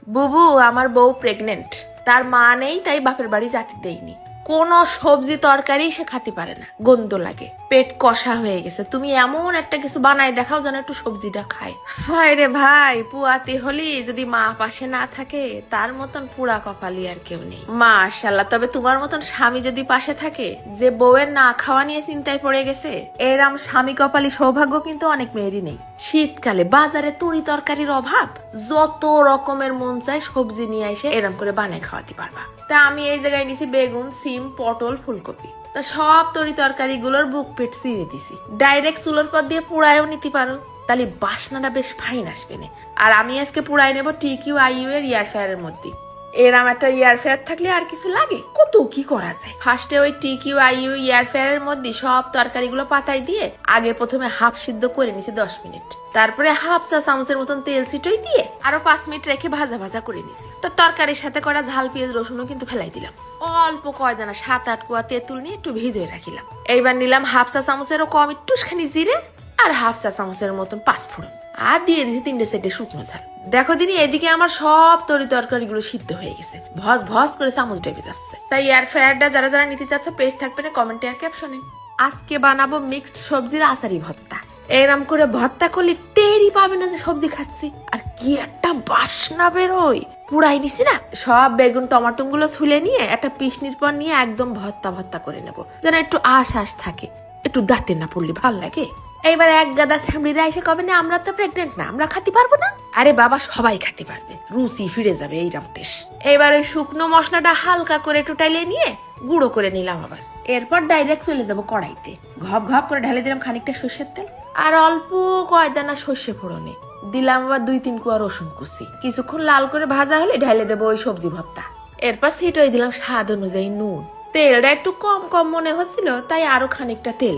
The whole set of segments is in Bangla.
বুবু, আমার বউ প্রেগনেন্ট। তার মা নেই, তাই বাপের বাড়ি যেতে দেয়নি। কোনো সবজি তরকারি সে খেতে পারে না, গন্ধ লাগে, পেট কষা হয়ে গেছে। তুমি এমন একটা কিছু বানাই দেখাও যেন একটু সবজিটা খায়। হায় রে ভাই, পুয়াতি হলি যদি মা পাশে না থাকে, তার মতন পুরা কপালি আর কেউ নেই। মাশাআল্লাহ। তবে তোমার মতন স্বামী যদি পাশে থাকে, যে বউয়ের না খাওয়া নিয়ে চিন্তায় পড়ে গেছে, এরম স্বামী কপালি সৌভাগ্য কিন্তু অনেক মেয়েরই নেই। শীতকালে বাজারে তরি তরকারির অভাব, যত রকমের মন চায় সবজি নিয়ে এসে এরম করে বানায় খাওয়াতে পারবা। তা আমি এই জায়গায় নিছি বেগুন, সিম, পটল, ফুলকপি। তা সব তরি তরকারি গুলোর বুক পেট চিরে দিছি। ডাইরেক্ট চুলোর পর দিয়ে পুড়ায়ও নিতে পারো, তাহলে বাসনাটা বেশ ফাইন আসবে না। আর আমি আজকে পুড়াই নেবো TQIU এর এয়ার ফ্রায়ারের মধ্যে। এরম একটা এয়ার ফ্রায়ার থাকলে আর কিছু লাগে? কত কি করা যায়। ফার্স্টে ওই TQIU এয়ার ফ্রায়ারের মধ্যে সব তরকারিগুলো পাতায় দিয়ে আগে প্রথমে হাফ সিদ্ধ করে নিছি 10 মিনিট। তারপরে হাফ চা চামচের মতন তেল ছিটই দিয়ে আরো 5 মিনিট রেখে ভাজা ভাজা করে নিছি। তো তরকারির সাথে করা ঝাল পেঁয়াজ রসুনও কিন্তু ফেলাই দিলাম। অল্প কয়দানা 7-8 কোয়া তেঁতুল নিয়ে একটু ভিজিয়ে রাখিলাম। এইবার নিলাম হাফ চা চামচেরও কম একটুখানি জিরে আর হাফ চা চামচের মতন 5 ফোড়ন, আর দিয়ে দিয়েছি 3টে সেটে শুকনো ঝাল। দেখো দিনি, এদিকে আমার সব তরি তরকারি গুলো সিদ্ধ হয়ে গেছে, ভস ভস করে চামচ ডেবে যাচ্ছে। তাই এয়ার ফ্রায়ারটা যারা যারা নিতে চাচ্ছ, পেজ থাকবে না কমেন্টে আর ক্যাপশনে। আজকে বানাবো মিক্সড সবজির আচারি ভর্তা। এরম করে ভর্তা করলে টেরই পাবে না যে সবজি খাচ্ছি। আর কি একটা বাসনা বেরোয়। পুরাই নিছি না, সব বেগুন টমাটো গুলো ছুলে নিয়ে একটা পিসনির পর নিয়ে একদম ভর্তা ভর্তা করে নেবো, যেন একটু আশ থাকে, একটু দাঁতে না পড়লে ভাল লাগে। এইবার এক গাদা ফ্যামিলিরা এসে কবে না আমরা তো প্রেগনেন্ট না, আমরা খাতে পারবো না। আরে বাবা, সবাই খেতে পারবে, রুচি ফিরে যাবে এই রামতেশ। এবার ওই শুকনো মশলাটা হালকা করে একটু টাইলে নিয়ে গুঁড়ো করে নিলাম আবার। এরপর ডাইরেক্ট চলে যাবো কড়াইতে, ঘপ ঘপ করে ঢেলে দিলাম খানিকটা সর্ষের তেল আর অল্প কয়দানা সর্ষে ফোড়নে দিলাম আবার 2-3 কোয়া রসুন কুচি। কিছুক্ষণ লাল করে ভাজা হলে ঢেলে দেবো ওই সবজি ভর্তা। এরপর ছিটই দিলাম স্বাদ অনুযায়ী নুন। তেলটা একটু কম কম মনে হচ্ছিল, তাই আরো খানিকটা তেল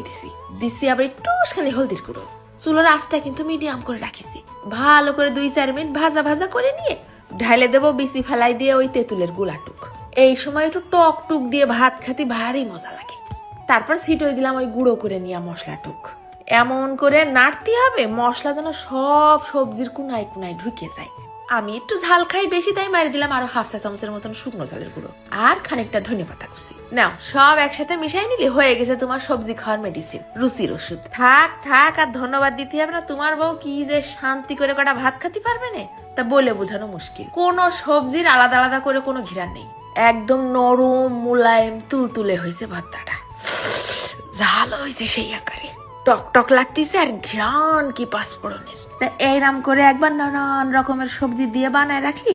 দিছি আবার একটুখানি হলদির গুঁড়ো। চুলোর আঁচটা কিন্তু মিডিয়াম করে রাখিছি। ভালো করে 2-4 মিনিট ভাজা ভাজা করে নিয়ে ঢালে দেবো বিচি ফেলাই দিয়ে ওই তেঁতুলের গুলাটুক। এই সময় একটু টক টুক দিয়ে ভাত খাতে ভারী মজা লাগে। তারপর ছিটই দিলাম ওই গুঁড়ো করে নিয়ে মশলাটুক। এমন করে নাড়তে হবে মশলা যেন সব সবজির কুনায় কুনায় ঢুকে যায়। আমি একটু ঝাল খাই বেশি, তাই মারি দিলাম আরো হাফ চা চামচের মতন শুকনো ঝালের গুঁড়ো আর খানিকটা ধনেপাতা কুচি। নাও, সব একসাথে মিশাই নিলে হয়ে গেছে তোমার সবজি খাওয়ার মেডিসিন, রুচির ওষুধ। থাক থাক, আর ধন্যবাদ দিতে হবে না। তোমার বউ কি যে শান্তি করে কটা ভাত খেতে পারবে না, তা বলে বোঝানো মুশকিল। কোনো সবজির আলাদা আলাদা করে কোনো ঘিরান নেই, একদম নরম মুলায়েম তুলতুলে হয়েছে ভর্তাটা। ঝাল হয়েছে সেই আকারে, টক টক লাগতেছে আর ঘ্রাণ কি পাঁচফোড়নের। এইরাম করে একবার নানান রকমের সবজি দিয়ে বানায় রাখলি